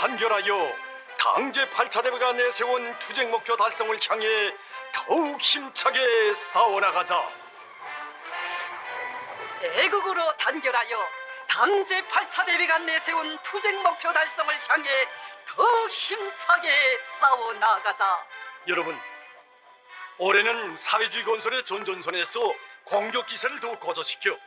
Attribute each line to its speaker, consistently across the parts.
Speaker 1: 단결하여 당제 8차 대회가 내세운 투쟁 목표 달성을 향해 더욱 힘차게 싸워나가자.
Speaker 2: 애국으로 단결하여 당제 8차 대회가 내세운 투쟁 목표 달성을 향해 더욱 힘차게 싸워나가자.
Speaker 1: 여러분, 올해는 사회주의 건설의 전전선에서 공격 기세를 더욱 고조시켜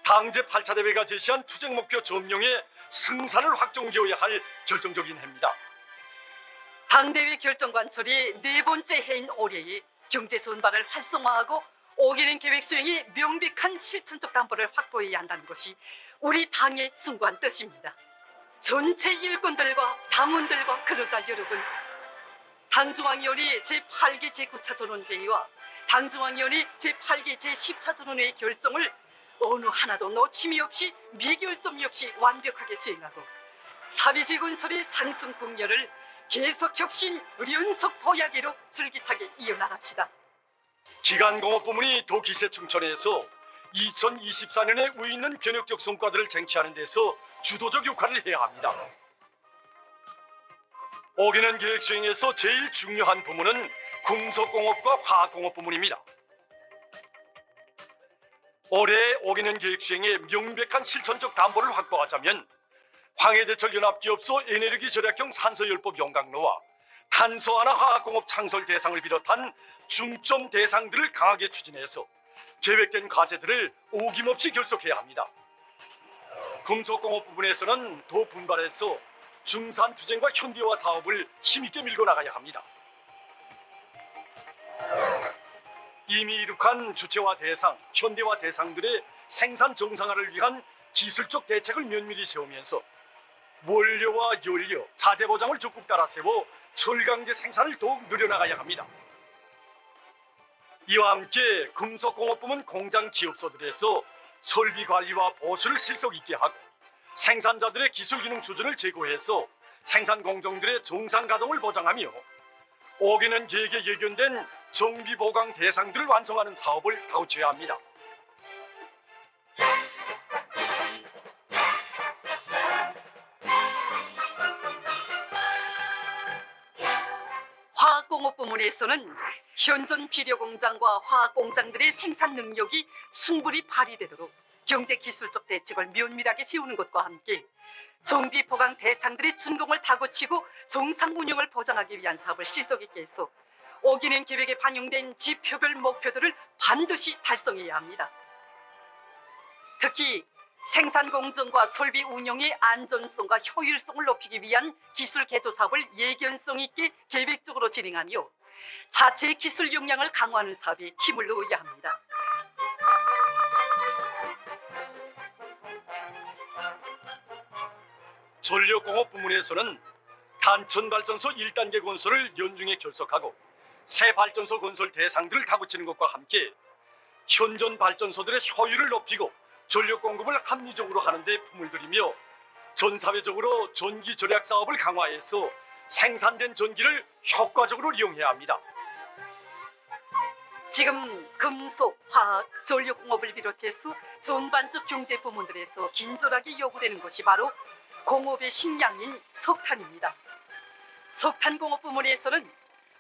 Speaker 1: 당제 8차 대회가 제시한 투쟁 목표 점령의 승산을 확정지어야 할 결정적인 해입니다.
Speaker 2: 당대회 결정관철이 네 번째 해인 올해에 경제 전반을 활성화하고 5개년 계획 수행이 명백한 실천적 담보를 확보해야 한다는 것이 우리 당의 숭고한 뜻입니다. 전체 일꾼들과 당원들과 근로자 여러분, 당중앙위원회 제8개 제9차 전원회의와 당중앙위원회 제8개 제10차 전원회의 결정을 어느 하나도 놓침이 없이 미결점이 없이 완벽하게 수행하고 사회주의 건설의 상승 국면을 계속 혁신 연속 도약으로 줄기차게 이어나갑시다.
Speaker 1: 기간공업 부문이 도기세 충천에서 2024년에 우위 있는 변혁적 성과들을 쟁취하는 데서 주도적 역할을 해야 합니다. 5개년 계획 수행에서 제일 중요한 부문은 금속공업과 화학공업 부문입니다. 올해 5개년 계획 수행에 명백한 실천적 담보를 확보하자면 황해제철연합기업소 에너지 절약형 산소열법 용광로와 탄소하나 화학공업 창설 대상을 비롯한 중점 대상들을 강하게 추진해서 계획된 과제들을 오김없이 결속해야 합니다. 금속공업 부분에서는 더 분발해서 중산투쟁과 현대화 사업을 힘있게 밀고 나가야 합니다. 이미 이룩한 주체화 대상, 현대화 대상들의 생산 정상화를 위한 기술적 대책을 면밀히 세우면서 원료와 연료, 자재 보장을 적극 따라 세워 철강제 생산을 더욱 늘려나가야 합니다. 이와 함께 금속공업부문 공장 기업소들에서 설비 관리와 보수를 실속 있게 하고 생산자들의 기술 기능 수준을 제고해서 생산 공정들의 정상 가동을 보장하며 5개년 계획에 예견된 정비 보강 대상들을 완성하는 사업을 가우쳐야 합니다.
Speaker 2: 화학공업 부문에서는 현존 비료공장과 화학공장들의 생산 능력이 충분히 발휘되도록 경제기술적 대책을 면밀하게 세우는 것과 함께 정비 보강 대상들의 준공을 다고치고 정상 운영을 보장하기 위한 사업을 실속 있게 해서 5개년 계획에 반영된 지표별 목표들을 반드시 달성해야 합니다. 특히 생산 공정과 설비 운영의 안전성과 효율성을 높이기 위한 기술 개조 사업을 예견성 있게 계획적으로 진행하며 자체 기술 역량을 강화하는 사업에 힘을 넣어야 합니다.
Speaker 1: 전력공업 부문에서는 단천발전소 1단계 건설을 연중에 결속하고 새 발전소 건설 대상들을 다고치는 것과 함께 현존 발전소들의 효율을 높이고 전력 공급을 합리적으로 하는 데 품을 들이며 전 사회적으로 전기 절약 사업을 강화해서 생산된 전기를 효과적으로 이용해야 합니다.
Speaker 2: 지금 금속, 화학, 전력공업을 비롯해서 전반적 경제 부문들에서 긴절하게 요구되는 것이 바로 공업의 식량인 석탄입니다. 석탄공업 부문에서는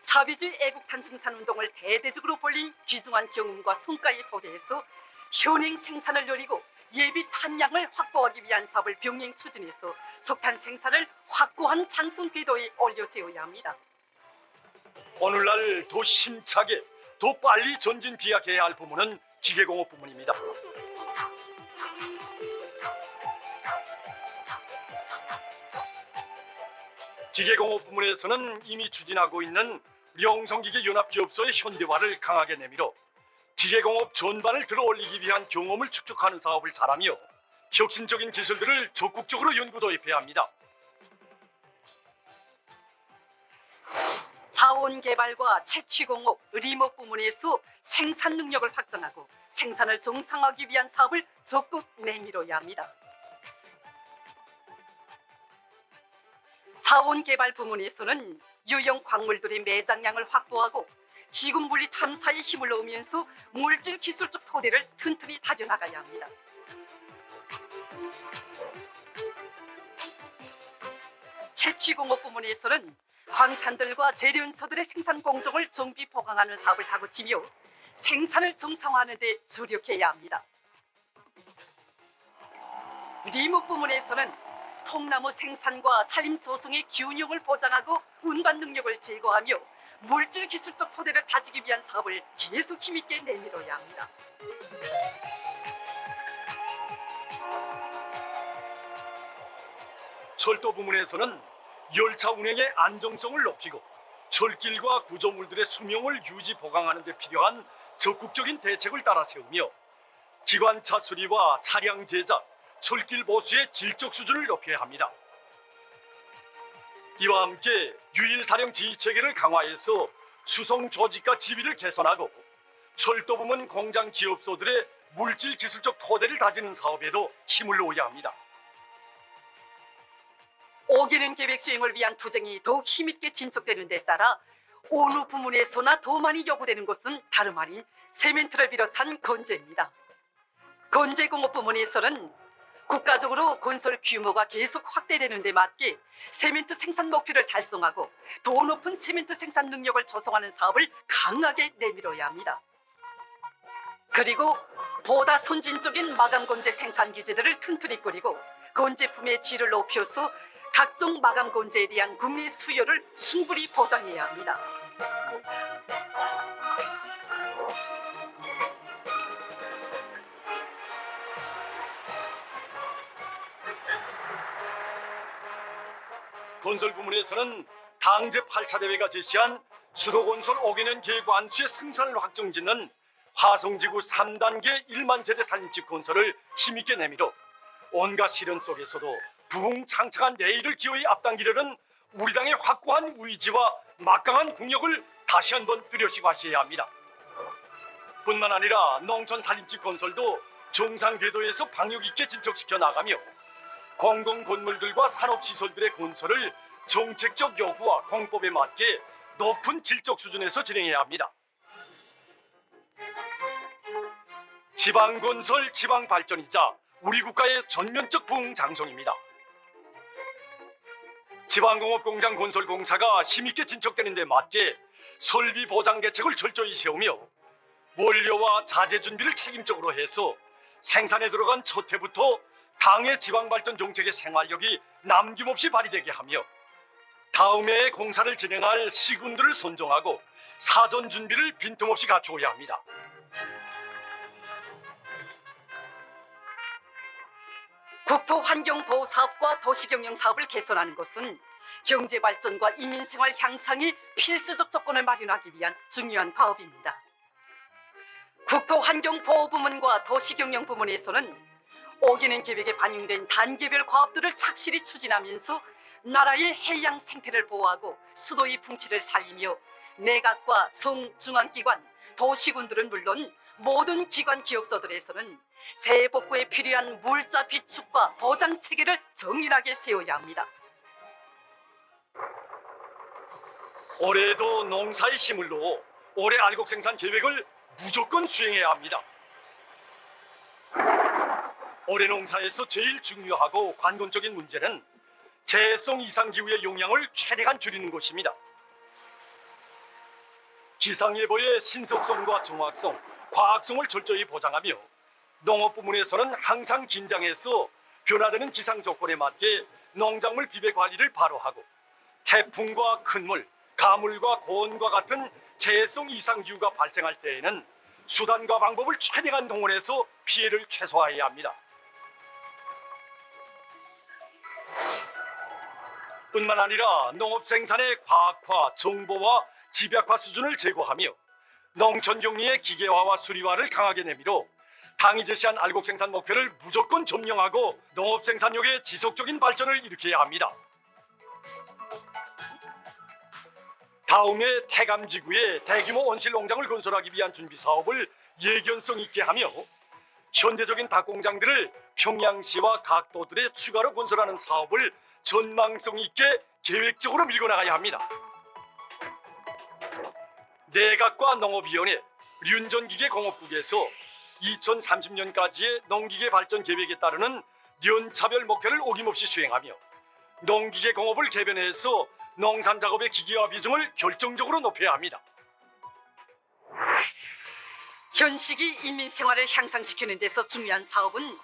Speaker 2: 사회주의 애국탄 증산운동을 대대적으로 벌린 귀중한 경험과 성과에 토대해서 현행 생산을 늘리고 예비 탄량을 확보하기 위한 사업을 병행 추진해서 석탄 생산을 확고한 장성 궤도에 올려 세워야 합니다.
Speaker 1: 오늘날 더 힘차게 더 빨리 전진 비약해야 할 부문은 기계공업 부문입니다. 기계공업 부문에서는 이미 추진하고 있는 명성기계 연합기업소의 현대화를 강하게 내밀어 기계공업 전반을 들어올리기 위한 경험을 축적하는 사업을 잘하며 혁신적인 기술들을 적극적으로 연구 도입해야 합니다.
Speaker 2: 자원개발과 채취공업, 의림업 부문에서 생산 능력을 확장하고 생산을 정상화하기 위한 사업을 적극 내밀어야 합니다. 자원개발 부문에서는 유형 광물들의 매장량을 확보하고 지금 물리 탐사에 힘을 넣으면서 물질 기술적 토대를 튼튼히 다져나가야 합니다. 채취공업 부문에서는 광산들과 재련소들의 생산 공정을 정비 보강하는 사업을 다그치며 생산을 정상화하는 데 주력해야 합니다. 리무 부문에서는 통나무 생산과 산림 조성의 균형을 보장하고 운반 능력을 제고하며 물질 기술적 토대를 다지기 위한 사업을 계속 힘있게 내밀어야 합니다.
Speaker 1: 철도 부문에서는 열차 운행의 안정성을 높이고 철길과 구조물들의 수명을 유지 보강하는 데 필요한 적극적인 대책을 따라 세우며 기관차 수리와 차량 제작, 철길 보수의 질적 수준을 높여야 합니다. 이와 함께 유일사령 지휘체계를 강화해서 수송 조직과 지위를 개선하고 철도 부문 공장 기업소들의 물질 기술적 토대를 다지는 사업에도 힘을 놓아야 합니다.
Speaker 2: 5개년 계획 수행을 위한 투쟁이 더욱 힘있게 진척되는 데 따라 어느 부문에서나 더 많이 요구되는 것은 다름 아닌 세멘트를 비롯한 건재입니다. 건재공업 부문에서는 국가적으로 건설 규모가 계속 확대되는 데 맞게 세멘트 생산 목표를 달성하고 더 높은 세멘트 생산 능력을 조성하는 사업을 강하게 내밀어야 합니다. 그리고 보다 선진적인 마감 건재 생산 기지들을 튼튼히 꾸리고 건재품의 질을 높여서 각종 마감 건재에 대한 국내 수요를 충분히 보장해야 합니다.
Speaker 1: 건설 부문에서는 당제 8차 대회가 제시한 수도건설 5개년 계획 완수의 승산을 확정짓는 화성지구 3단계 1만 세대 산림집 건설을 힘있게 내밀어 온갖 시련 속에서도 부흥창창한 내일을 기어이 앞당기려는 우리 당의 확고한 의지와 막강한 국력을 다시 한번 뚜렷이하셔야 합니다. 뿐만 아니라 농촌 산림집 건설도 정상 궤도에서 방역 있게 진척시켜 나가며 공공건물들과 산업시설들의 건설을 정책적 요구와 공법에 맞게 높은 질적 수준에서 진행해야 합니다. 지방건설, 지방발전이자 우리 국가의 전면적 부흥 장성입니다. 지방공업공장 건설공사가 힘있게 진척되는 데 맞게 설비 보장 대책을 철저히 세우며 원료와 자재 준비를 책임적으로 해서 생산에 들어간 첫 해부터 당의 지방발전 정책의 생활력이 남김없이 발휘되게 하며 다음 해에 공사를 진행할 시군들을 선정하고 사전 준비를 빈틈없이 갖추어야 합니다.
Speaker 2: 국토환경보호사업과 도시경영사업을 개선하는 것은 경제발전과 인민생활 향상의 필수적 조건을 마련하기 위한 중요한 과업입니다. 국토환경보호부문과 도시경영부문에서는 5개년 계획에 반영된 단계별 과업들을 착실히 추진하면서 나라의 해양 생태를 보호하고 수도의 풍치를 살리며 내각과 성중앙기관, 도시군들은 물론 모든 기관 기업소들에서는 재복구에 필요한 물자 비축과 보장 체계를 정밀하게 세워야 합니다.
Speaker 1: 올해에도 농사의 힘을 놓어 올해 알곡 생산 계획을 무조건 수행해야 합니다. 올해 농사에서 제일 중요하고 관건적인 문제는 재해성 이상기후의 영향을 최대한 줄이는 것입니다. 기상예보의 신속성과 정확성, 과학성을 철저히 보장하며 농업 부문에서는 항상 긴장해서 변화되는 기상 조건에 맞게 농작물 비배 관리를 바로 하고 태풍과 큰 물, 가물과 고온과 같은 재해성 이상기후가 발생할 때에는 수단과 방법을 최대한 동원해서 피해를 최소화해야 합니다. 뿐만 아니라 농업 생산의 과학화, 정보화, 집약화 수준을 제고하며 농촌 격리의 기계화와 수리화를 강하게 내밀어 당이 제시한 알곡 생산 목표를 무조건 점령하고 농업 생산력의 지속적인 발전을 일으켜야 합니다. 다음에 태감지구에 대규모 온실 농장을 건설하기 위한 준비 사업을 예견성 있게 하며 현대적인 닭공장들을 평양시와 각 도들에 추가로 건설하는 사업을 전망성 있게 계획적으로 밀고 나가야 합니다. 내각과 농업위원회, 륜전기계공업국에서 2030년까지의 농기계 발전 계획에 따르는 연차별 목표를 어김없이 수행하며 농기계 공업을 개변해서 농산 작업의 기기화 비중을 결정적으로 높여야 합니다.
Speaker 2: 현 시기 인민 생활을 향상시키는 데서 중요한 사업은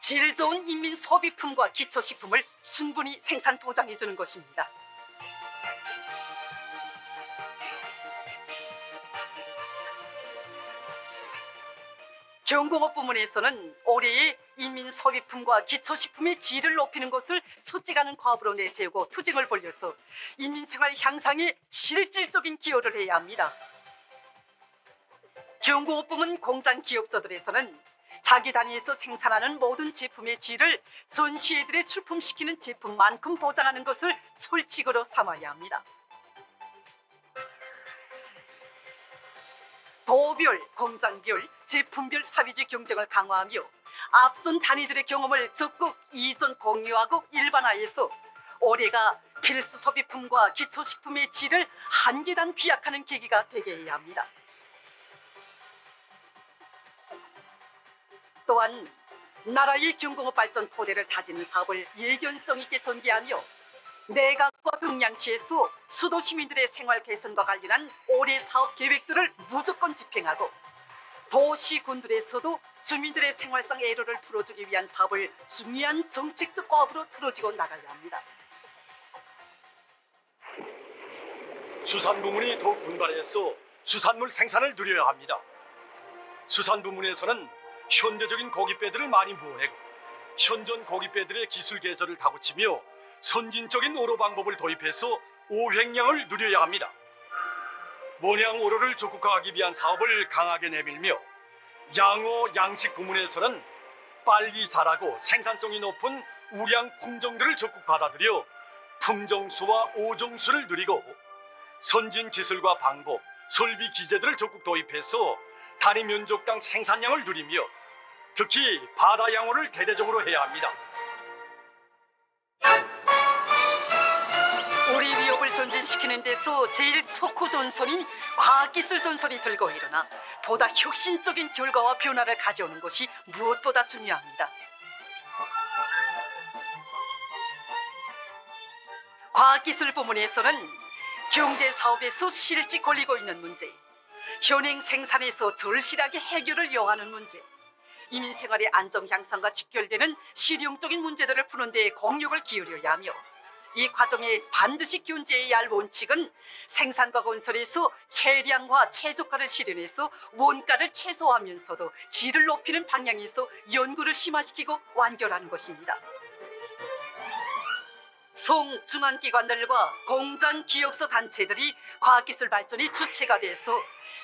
Speaker 2: 질 좋은 인민 소비품과 기초식품을 충분히 생산 보장해 주는 것입니다. 경공업 부문에서는 올해의 인민 소비품과 기초식품의 질을 높이는 것을 첫째가는 과업으로 내세우고 투쟁을 벌여서 인민생활 향상에 실질적인 기여를 해야 합니다. 경공업 부문 공장 기업소들에서는 자기 단위에서 생산하는 모든 제품의 질을 전시회들에 출품시키는 제품만큼 보장하는 것을 철칙으로 삼아야 합니다. 도별, 공장별, 제품별 사회적 경쟁을 강화하며 앞선 단위들의 경험을 적극 이전 공유하고 일반화해서 올해가 필수 소비품과 기초식품의 질을 한 계단 비약하는 계기가 되게 해야 합니다. 또한 나라의 경공업 발전 토대를 다지는 사업을 예견성 있게 전개하며 내각과 평양시에서 수도 시민들의 생활 개선과 관련한 올해 사업 계획들을 무조건 집행하고 도시군들에서도 주민들의 생활상 애로를 풀어주기 위한 사업을 중요한 정책적 과업으로 틀어지고 나가야 합니다.
Speaker 1: 수산 부문이 더욱 분발해서 수산물 생산을 늘려야 합니다. 수산 부문에서는 현대적인 고깃배들을 많이 모으내고 현존 고깃배들의 기술 개설을 다고치며 선진적인 오로 방법을 도입해서 오획량을 누려야 합니다. 원양 오로를 적극화하기 위한 사업을 강하게 내밀며 양어 양식 부문에서는 빨리 자라고 생산성이 높은 우량 품종들을 적극 받아들여 품종수와 오종수를 누리고 선진 기술과 방법, 설비 기재들을 적극 도입해서 단위 면적당 생산량을 누리며 특히 바다 양어를 대대적으로 해야 합니다.
Speaker 2: 우리 위협을 전진시키는 데서 제일 좋고 전선인 과학기술 전선이 들고 일어나 보다 혁신적인 결과와 변화를 가져오는 것이 무엇보다 중요합니다. 과학기술 부문에서는 경제사업에서 실직 걸리고 있는 문제, 현행 생산에서 절실하게 해결을 요하는 문제, 이민생활의 안정 향상과 직결되는 실용적인 문제들을 푸는 데 공력을 기울여야 하며 이 과정에 반드시 견지해야 할 원칙은 생산과 건설에서 최량화, 최저가를 실현해서 원가를 최소화하면서도 질을 높이는 방향에서 연구를 심화시키고 완결하는 것입니다. 송중앙기관들과 공장 기업소 단체들이 과학기술 발전의 주체가 돼서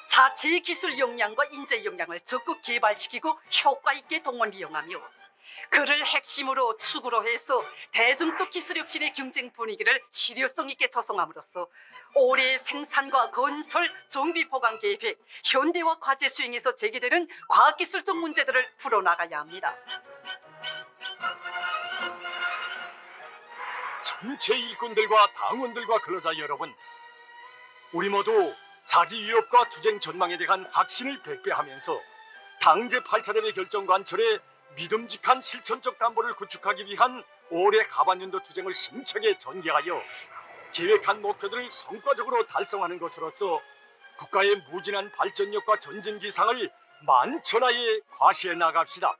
Speaker 2: 자체의 기술 역량과 인재 역량을 적극 개발시키고 효과 있게 동원 이용하며 그를 핵심으로 축으로 해서 대중적 기술 혁신의 경쟁 분위기를 실효성 있게 조성함으로써 올해의 생산과 건설, 정비 보강 계획, 현대화 과제 수행에서 제기되는 과학기술적 문제들을 풀어나가야 합니다.
Speaker 1: 전체 일꾼들과 당원들과 근로자 여러분, 우리 모두 자기 위협과 투쟁 전망에 대한 확신을 백배하면서 당제 8차례의 결정 관철에 믿음직한 실천적 담보를 구축하기 위한 올해 하반년도 투쟁을 힘차게 전개하여 계획한 목표들을 성과적으로 달성하는 것으로서 국가의 무진한 발전력과 전진 기상을 만천하에 과시해 나갑시다.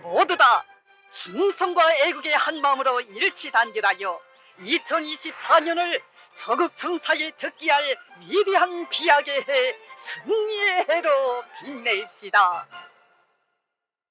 Speaker 2: 모두 다 충성과 애국의 한 마음으로 일치단결하여 2024년을 저극청사에 득기할 위대한 비약의 해, 승리의 해로 빛내입시다.